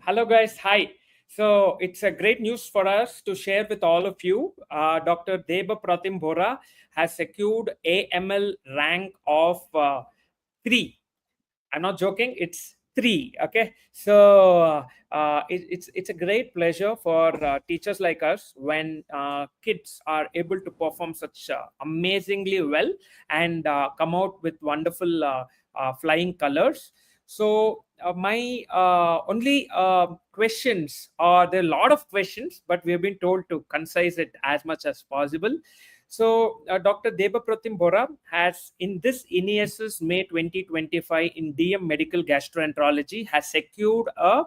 Hello guys, hi. So it's a great news for us to share with all of you. Dr. Deba Protim Bora has secured AML rank of 3. I'm not joking, it's 3. Okay, so it's a great pleasure for teachers like us when kids are able to perform such amazingly well and come out with wonderful flying colors. So my only questions are, there are a lot of questions, but we have been told to concise it as much as possible. So, Dr. Deba Protim Bora has, in this NESS May 2025 in DM Medical Gastroenterology, has secured a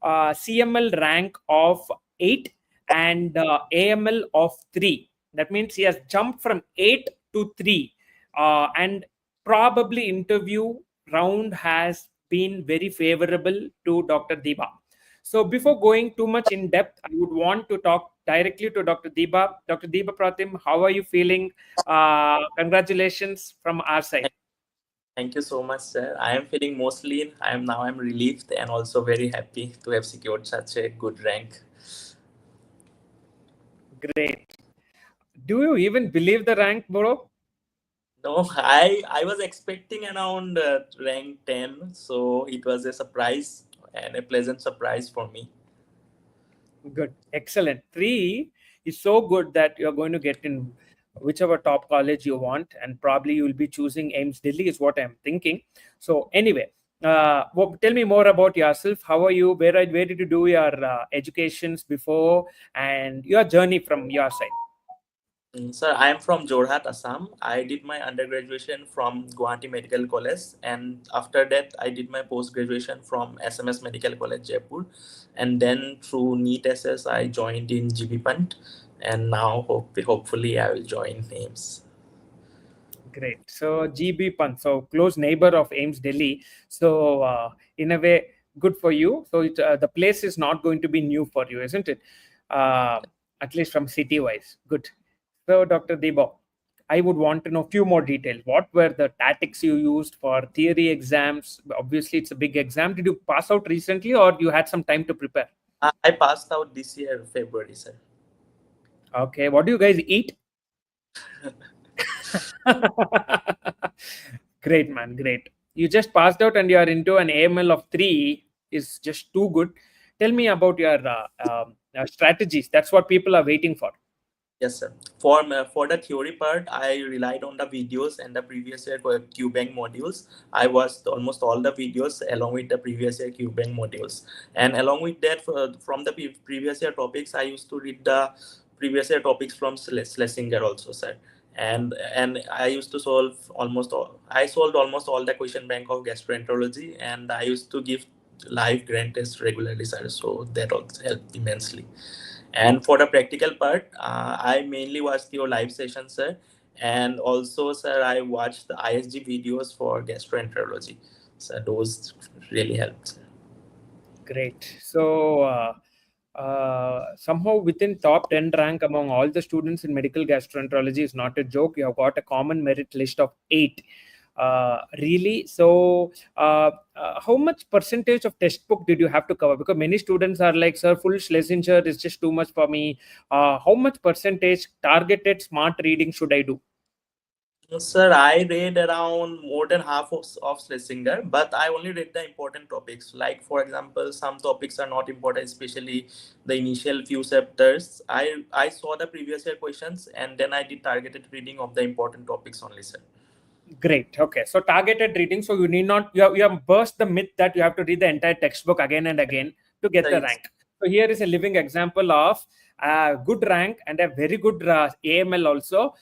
CML rank of 8 and AML of 3. That means he has jumped from 8 to 3. And probably interview round has been very favorable to Dr. Deba. So before going too much in depth, I would want to talk directly to Dr. Deba. Dr. Deba Pratim, how are you feeling? Congratulations from our side. Thank you so much, sir. I am feeling mostly, I'm relieved and also very happy to have secured such a good rank. Great. Do you even believe the rank, bro? No, I was expecting around rank 10, so it was a surprise and a pleasant surprise for me. Good. Excellent. 3 is so good that you're going to get in whichever top college you want, and probably you will be choosing AIMS Delhi, is what I'm thinking. So, anyway, tell me more about yourself. How are you? Where did you do your educations before, and your journey from your side? Sir, I am from Jorhat, Assam. I did my undergraduation from Guwahati Medical College, and after that, I did my post graduation from SMS Medical College, Jaipur. And then through NEET SS, I joined in GB Pant, and now hopefully I will join AIMS. Great. So GB Pant, so close neighbor of AIMS Delhi. So in a way, good for you. So the place is not going to be new for you, isn't it? At least from city wise. Good. So Dr. Debo, I would want to know a few more details. What were the tactics you used for theory exams? Obviously, it's a big exam. Did you pass out recently, or you had some time to prepare? I passed out this year, February, sir. Okay. What do you guys eat? Great, man. Great. You just passed out and you are into an AML of 3 is just too good. Tell me about your strategies. That's what people are waiting for. Yes, sir. For the theory part, I relied on the videos and the previous year QBank modules. I watched almost all the videos along with the previous year QBank modules, and along with that, from the previous year topics, I used to read the previous year topics from Schlesinger also, sir. And I used to solve almost all. I solved almost all the question bank of gastroenterology, and I used to give live grant tests regularly, sir. So that also helped immensely. And for the practical part, I mainly watched your live session, sir. And also, sir, I watched the ISG videos for gastroenterology. So those really helped, sir. Great. So, somehow within top 10 rank among all the students in medical gastroenterology is not a joke. You have got a common merit list of 8. Really? So, how much percentage of textbook did you have to cover? Because many students are like, sir, full Schlesinger is just too much for me. How much percentage targeted smart reading should I do? Sir, I read around more than half of Schlesinger, but I only read the important topics. Like, for example, some topics are not important, especially the initial few chapters. I saw the previous year questions and then I did targeted reading of the important topics only, sir. Great. Okay. So targeted reading. So you need not, you have burst the myth that you have to read the entire textbook again and again to get So the it's rank. So here is a living example of a good rank and a very good AML also.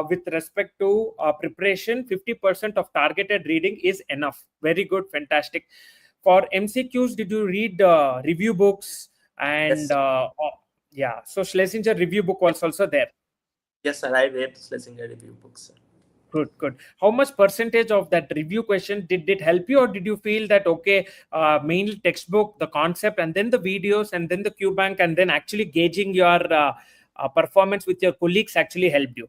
With respect to preparation, 50% of targeted reading is enough. Very good. Fantastic. For MCQs, did you read review books? And yes, yeah, so Schlesinger review book was also there. yes, sir. I read Schlesinger review books, sir. Good, good. How much percentage of that review question did it help you, or did you feel that okay, mainly textbook, the concept, and then the videos, and then the Q bank, and then actually gauging your performance with your colleagues actually helped you?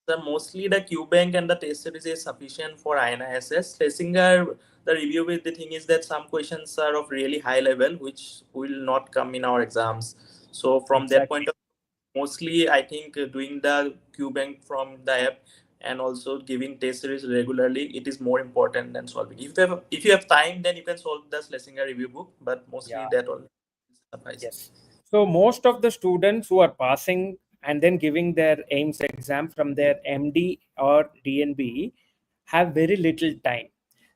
So mostly the QBank and the test series is sufficient for INISS. Schlesinger the review with the thing is that some questions are of really high level, which will not come in our exams. So from that Exactly. point of mostly, I think doing the QBank from the app and also giving test series regularly, it is more important than solving. If you have time, then you can solve the Schlesinger review book, but mostly Yeah. that all suffice. Yes. So most of the students who are passing and then giving their AIMS exam from their MD or DNB have very little time.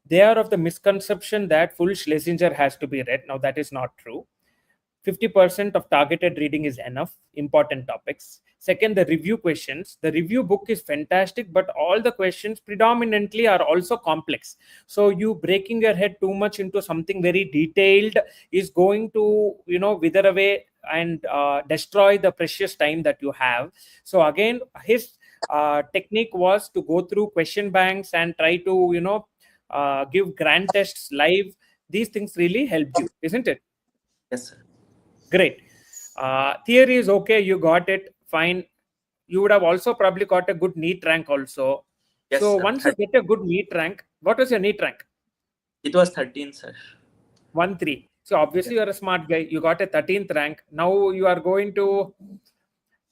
They are of the misconception that full Schlesinger has to be read. Now that is not true. 50% of targeted reading is enough, important topics. Second, the review questions. The review book is fantastic, but all the questions predominantly are also complex. So you breaking your head too much into something very detailed is going to, wither away and destroy the precious time that you have. So again, his technique was to go through question banks and try to, give grand tests live. These things really helped you, isn't it? Yes, sir. Great. Theory is okay. You got it. Fine. You would have also probably got a good NEET rank also. Yes, So sir. once you get a good NEET rank, what was your NEET rank? It was 13, sir. 1-3. So Yes. obviously you're a smart guy. You got a 13th rank. Now you are going to,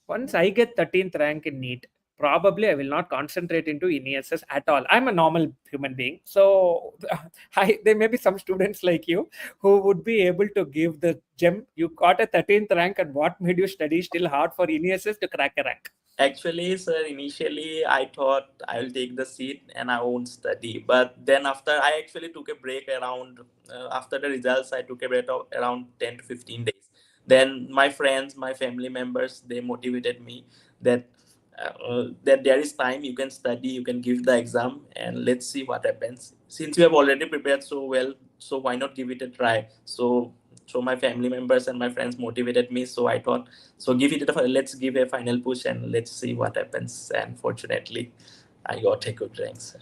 once I get 13th rank in NEET, probably I will not concentrate into NESS at all. I'm a normal human being. So there may be some students like you who would be able to give the gem. You got a 13th rank, and what made you study still hard for NESS to crack a rank? Actually, sir, initially I thought I will take the seat and I won't study. But then after I actually took a break around after the results, I took a break of around 10 to 15 days. Then my friends, my family members, they motivated me that that there is time, you can study, you can give the exam, and let's see what happens. Since you have already prepared so well, so why not give it a try? So my family members and my friends motivated me. So I thought, so let's give a final push and let's see what happens. And fortunately, I got a good rank, sir.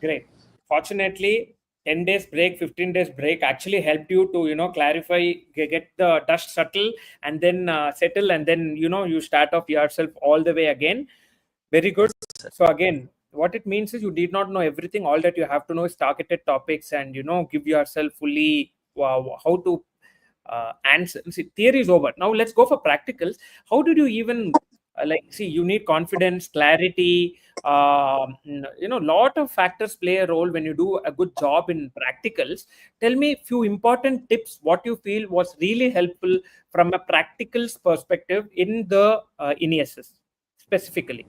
Great. Fortunately, 10 days break, 15 days break actually helped you to, clarify, get the dust settle, and then settle, and then, you start off yourself all the way again. Very good. Yes, sir. So again, what it means is you did not know everything. All that you have to know is targeted topics, and, give yourself fully how to answer. See, theory is over. Now let's go for practicals. How did you even see? You need confidence, clarity. Lot of factors play a role when you do a good job in practicals. Tell me a few important tips. What you feel was really helpful from a practicals perspective in the NESS specifically.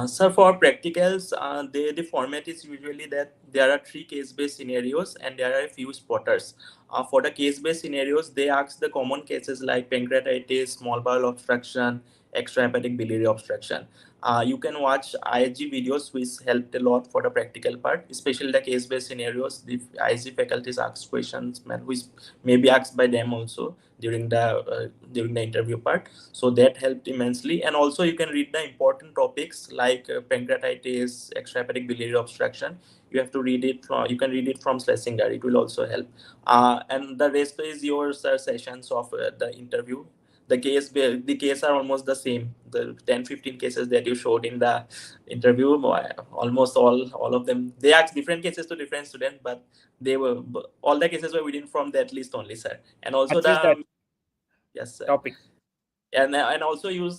So for practicals, the format is usually that there are three case-based scenarios and there are a few spotters. For the case-based scenarios, they ask the common cases like pancreatitis, small bowel obstruction, extrahepatic biliary obstruction. You can watch IHG videos which helped a lot for the practical part, especially the case-based scenarios. The IHG faculties ask questions which may be asked by them also during the interview part, so that helped immensely. And also you can read the important topics like pancreatitis, extrahepatic biliary obstruction. You can read it from Schlesinger. It will also help. And the rest is your sessions of the interview. The case are almost the same. The 10-15 cases that you showed in the interview, almost all of them, they asked different cases to different students, but all the cases were within from that list only, sir. And also At least that yes, sir. topic. And also you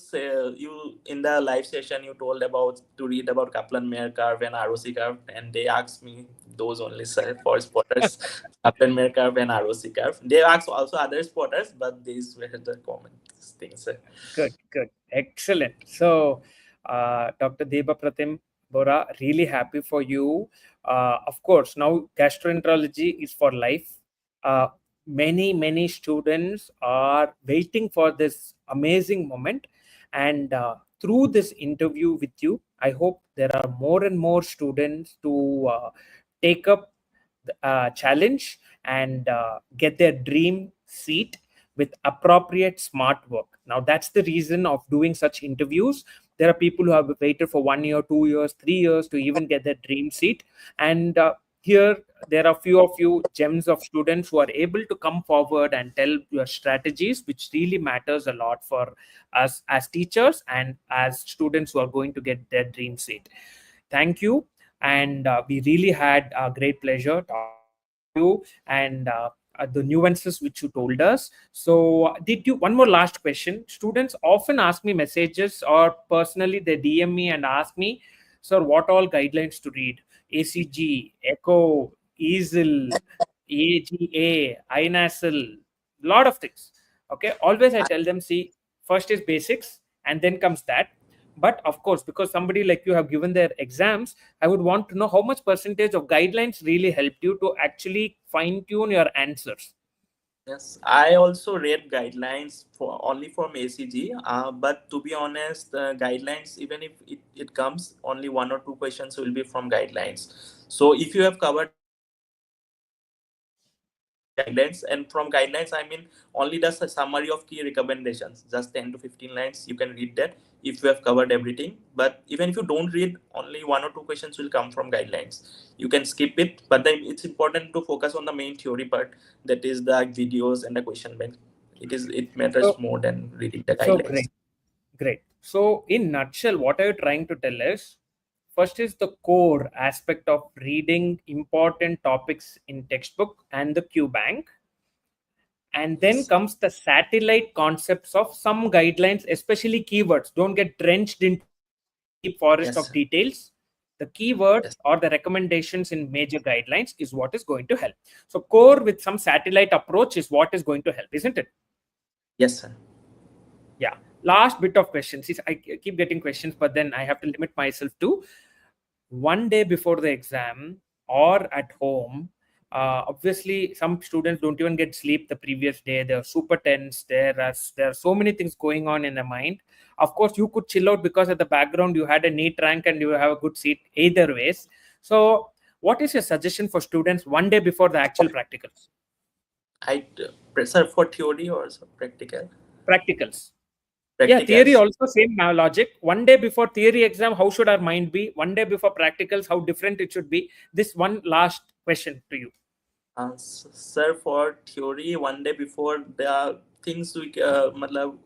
in the live session you told about to read about Kaplan-Meier curve and ROC curve, and they asked me those only, sir, for spotters. Kaplan-Meier curve and ROC curve. They asked also other spotters, but these were the common things, sir. Good, good. Excellent. So, Dr. Deba Protim, Bora, really happy for you. Of course, now gastroenterology is for life. Uh, many students are waiting for this amazing moment. And through this interview with you, I hope there are more and more students to take up the challenge and get their dream seat with appropriate smart work. Now, that's the reason of doing such interviews. There are people who have waited for 1 year, 2 years, 3 years to even get their dream seat. And here, there are few of you gems of students who are able to come forward and tell your strategies, which really matters a lot for us as teachers and as students who are going to get their dream seat. Thank you. and we really had a great pleasure talking to you and the nuances which you told us. So did you, one more last question, students often ask me messages or personally they DM me and ask me, sir, what all guidelines to read? ACG, echo, easel, AGA, inasal, lot of things. Okay, always I tell them, see, first is basics and then comes that. But of course, because somebody like you have given their exams, I would want to know how much percentage of guidelines really helped you to actually fine tune your answers. Yes, I also read guidelines for only from ACG, but to be honest, the guidelines, even if it comes, only one or two questions will be from guidelines. So if you have covered everything, you can read guidelines. And from guidelines, I mean only the summary of key recommendations, just 10 to 15 lines. You can read that if you have covered everything. But even if you don't read, only one or two questions will come from guidelines. You can skip it, but then it's important to focus on the main theory part, that is the videos and the question bank. It matters So, more than reading the so guidelines. great, great. So in nutshell, what are you trying to tell us? First is the core aspect of reading important topics in textbook and the Q bank, and then Yes, comes the satellite concepts of some guidelines, especially keywords. Don't get drenched into deep forest yes, of sir. details. The keyword Yes, or the recommendations in major guidelines is what is going to help. So core with some satellite approach is what is going to help, isn't it? yes, sir. Yeah. Last bit of questions. I keep getting questions, but then I have to limit myself to one day before the exam or at home. Obviously, some students don't even get sleep the previous day. They're super tense. There are so many things going on in the mind. Of course, you could chill out because at the background you had a neat rank and you have a good seat. Either ways. So, what is your suggestion for students one day before the actual practicals? Sir, for theory or practical? Practicals. Yeah, theory Practicals. also same logic. One day before theory exam, how should our mind be? One day before practicals, how different it should be? This one last question to you. Sir, for theory, one day before the things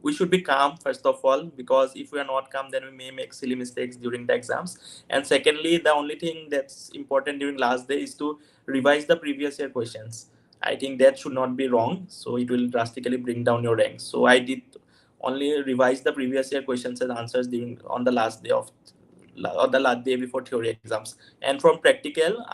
we should be calm first of all, because if we are not calm, then we may make silly mistakes during the exams. And secondly, the only thing that's important during last day is to revise the previous year questions. I think that should not be wrong, so it will drastically bring down your rank. So I did only revise the previous year questions and answers during on the last day of or the last day before theory exams. And from practical,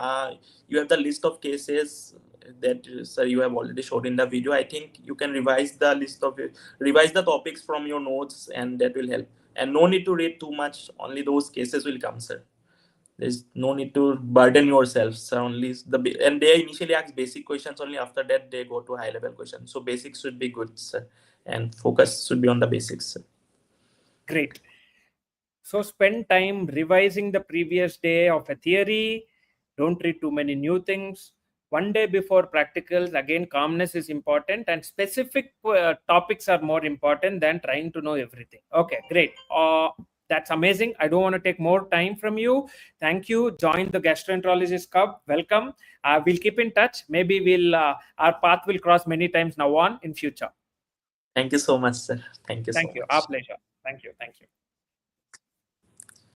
you have the list of cases that sir you have already showed in the video. I think you can revise the topics from your notes, and that will help. And no need to read too much, only those cases will come, sir. There's no need to burden yourself, sir. Only and they initially ask basic questions, only after that they go to high level questions. So basics should be good, sir, and focus should be on the basics, sir. Great. So spend time revising the previous day of a theory. Don't read too many new things. One day before practicals, again, calmness is important and specific topics are more important than trying to know everything. Okay, great. That's amazing. I don't want to take more time from you. Thank you. Join the Gastroenterologist Club. Welcome. We'll keep in touch. Maybe our path will cross many times now on in future. Thank you so much, sir. Thank you so Thank you. Our much. pleasure. Thank you. Thank you.